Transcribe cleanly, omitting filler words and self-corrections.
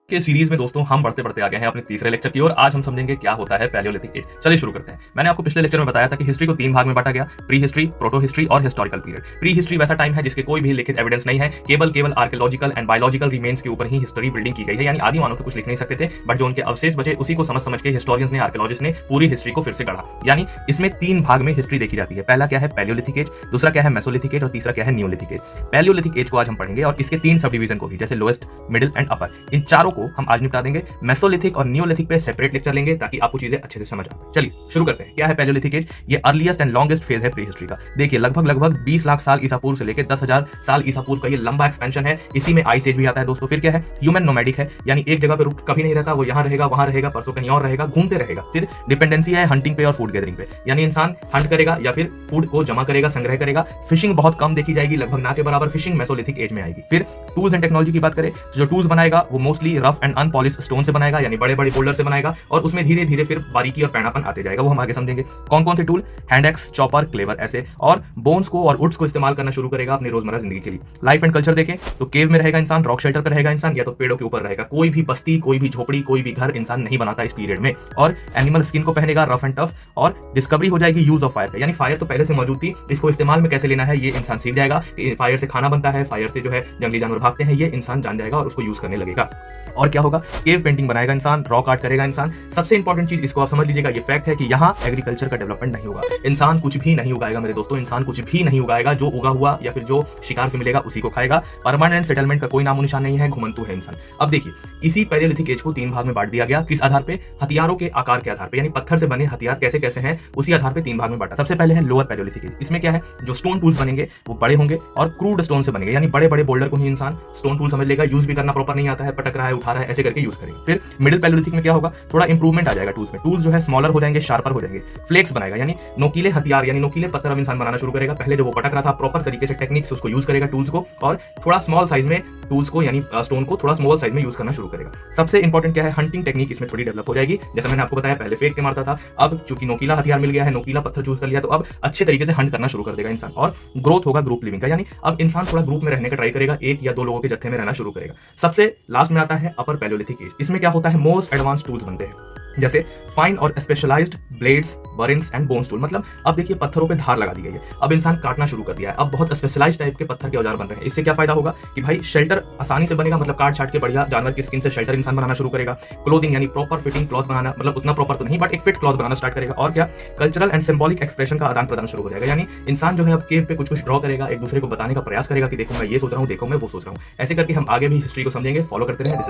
के सीरीज में दोस्तों हम बढ़ते बढ़ते आ गए हैं अपने तीसरे लेक्चर की ओर। आज हम समझेंगे क्या होता है पैलियोलिथिक एज। चलिए शुरू करते हैं। मैंने आपको पिछले लेक्चर में बताया था कि हिस्ट्री को तीन भाग में बांटा गया, प्री हिस्ट्री, प्रोटो हिस्ट्री और हिस्टोरिकल पीरियड। प्री हिस्ट्री वैसा टाइम है जिसके कोई भी लिखित एविडेंस नहीं है, केवल आर्कियोलॉजिकल एंड बायोलॉजिकल रिमेन्स के ऊपर ही हिस्ट्री बिल्डिंग की गई है, यानी आदि मानव तो कुछ लिख नहीं सकते थे, बट जो उनके अवशेष बचे उसी को समझ के हिस्टोरियंस ने, आर्कियोलॉजिस्ट ने पूरी हिस्ट्री को फिर से गढ़ा। यानी इसमें तीन भाग में हिस्ट्री देखी जाती है। पहला क्या है पैलियोलिथिक एज, दूसरा क्या है मेसोलिथिक एज और तीसरा क्या है नियोलिथिक एज। पैलियोलिथिक एज को आज हम पढ़ेंगे और इसके तीन सब डिवीजन को भी, जैसे लोएस्ट, मिडिल एंड अपर, इन चारों को हम आज निपटा देंगे। मेसोलिथिक और नियोलिथिक पे सेपरेट लेक्चर लेंगे ताकि आपको चीजें अच्छे से समझ आए। चलिए शुरू करते हैं। क्या है पैलियोलिथिक एज? ये अर्लीस्ट एंड लॉन्गेस्ट फेज है प्री हिस्ट्री का। देखिए लगभग 20 लाख साल ईसा पूर्व से लेकर 10,000 साल ईसा पूर्व का ये लंबा एक्सपेंशन है। इसी में आइस एज भी आता है दोस्तों। फिर क्या है? ह्यूमन नोमैडिक है, यानी एक जगह पे रुक कभी नहीं रहता, वो यहाँ रहेगा वहां रहेगा, परसों कहीं और रहेगा, घूमते रहेगा। फिर डिपेंडेंसी है हंटिंग पे और फूड गैदरिंग पे, यानी इंसान हंट करेगा या फिर फूड को जमा करेगा, संग्रह करेगा। फिशिंग बहुत कम देखी जाएगी, लगभग ना के बराबर फिशिंग मेसोलिथिक एज में आएगी। फिर टूल्स एंड टेक्नोलॉजी की बात करें तो जो टूल्स बनाएगा वो mostly rough and unpolished stone से बनाएगा, यानी बड़े बड़े बोल्डर से बनाएगा, और उसमें धीरे धीरे फिर बारीकी और पैनापन आते जाएगा। वो हम आगे समझेंगे। कौन कौन से tool? Hand axe, chopper, clever ऐसे, और बोन्स को और वुड्स को इस्तेमाल करना शुरू करेगा अपनी रोजमर्रा जिंदगी के लिए। लाइफ एंड कल्चर देखें तो केव में रहेगा इंसान, रॉक शेल्टर पर रहेगा इंसान, या तो पेड़ों के ऊपर रहेगा। कोई भी बस्ती, कोई भी झोपड़ी, कोई भी घर इंसान नहीं बनाता इस पीरियड में। और एनिमल स्किन को पहनेगा, रफ एंड टफ, और डिस्कवरी हो जाएगी यूज ऑफ फायर, यानी फायर तो पहले से मौजूद थी, इसको इस्तेमाल में कैसे लेना है ये इंसान सीख जाएगा। फायर से खाना बनता है, फायर से जो है जंगली जानवर भागते हैं, ये इंसान जान जाएगा और उसको यूज करने लगेगा। और क्या होगा? केव पेंटिंग बनाएगा इंसान, रॉक आर्ट करेगा इंसान। सबसे इंपॉर्टेंट चीज इसको आप समझ लीजिएगा, ये फैक्ट है कि यहाँ एग्रीकल्चर का डेवलपमेंट नहीं होगा। इंसान कुछ भी नहीं उगाएगा मेरे दोस्तों, इंसान कुछ भी नहीं उगाएगा। जो उगा हुआ या फिर जो शिकार से मिलेगा उसी को खाएगा। परमानेंट सेटलमेंट का कोई नामो निशान नहीं है, घुमंतु है इंसान। अब देखिए इसी पैलियोलिथिक एज को तीन भाग में बांट दिया गया। किस आधार पे? हथियारों के आकार के आधार पे, यानी पत्थर से बने हथियार कैसे कैसे हैं उसी आधार पे तीन भाग में बांटा। सबसे पहले है लोअर पैलियोलिथिक एज। इसमें क्या है? जो स्टोन टूल्स बनेंगे वो बड़े होंगे और क्रूड स्टोन से बनेंगे, यानी बड़े बड़े बोल्डर को ही इंसान स्टोन टूल समझ लेगा। यूज भी करना प्रॉपर नहीं आता है, पटक रहा है, उठा रहा है, ऐसे करके यूज करेंगे। फिर मिडिल पैलियोलिथिक में क्या होगा? थोड़ा इंप्रूवमेंट आ जाएगा टूल्स में। टूल्स जो है स्मॉलर हो जाएंगे, शार्पर हो जाएंगे। फ्लेक्स बनाएगा, यानी नोकीले हथियार, यानी नोकीले पत्थर अब इंसान बनाना शुरू करेगा। पहले जो वो पटक रहा था प्रॉपर तरीके से टेक्निक से उसको यूज करेगा टूल्स को, और थोड़ा स्मॉल साइज में टूल्स को, यानी स्टोन को थोड़ा स्मॉल साइज में यूज करना शुरू करेगा। सबसे इंपॉर्टेंट क्या है? हंटिंग टेक्निक इसमें थोड़ी डेवलप हो जाएगी। जैसा मैंने आपको बताया पहले फेंक के मारता था, अब चूंकि नोकीला हथियार मिल गया है, नोकीला पत्थर चूज कर लिया, तो अब अच्छे तरीके से हंट करना शुरू कर देगा इंसान। और ग्रोथ होगा ग्रुप लिविंग का, यानी अब इंसान थोड़ा ग्रुप में रहने का ट्राई करेगा, एक या दो लोगों के जत्थे में रहना शुरू करेगा। सबसे लास्ट में आता है अपर पैलियोलिथिक एज। इसमें क्या होता है? मोस्ट एडवांस टूल्स बनते हैं, जैसे फाइन और specialised blades, bearings and bones tool. मतलब अब देखिए पत्थरों पे धार लगा दी गई है, अब इंसान काटना शुरू कर दिया है। अब बहुत स्पेशलाइज्ड टाइप के पत्थर के औजार बन रहे हैं। इससे क्या फायदा होगा कि भाई शेल्टर आसानी से बनेगा, मतलब काट छाट के बढ़िया जानवर की स्किन से शेल्टर इंसान बनाना शुरू करेगा। क्लोथिंग यानी प्रॉपर फिटिंग क्लॉथ बनाना, मतलब उतना प्रॉपर तो नहीं बट एक फिट क्लॉथ बनाना स्टार्ट करेगा। और क्या? कल्चरल एंड सिंबॉलिक एक्सप्रेशन का आदान प्रदान शुरू हो जाएगा, यानी इंसान जो है अब केव पे कुछ ड्रॉ करेगा, एक दूसरे को बताने का प्रयास करेगा कि देखो मैं ये सोच रहा हूँ, देखो मैं वो सोच रहा हूँ। ऐसे करके हम आगे भी हिस्ट्री को समझेंगे। फॉलो करते रहे।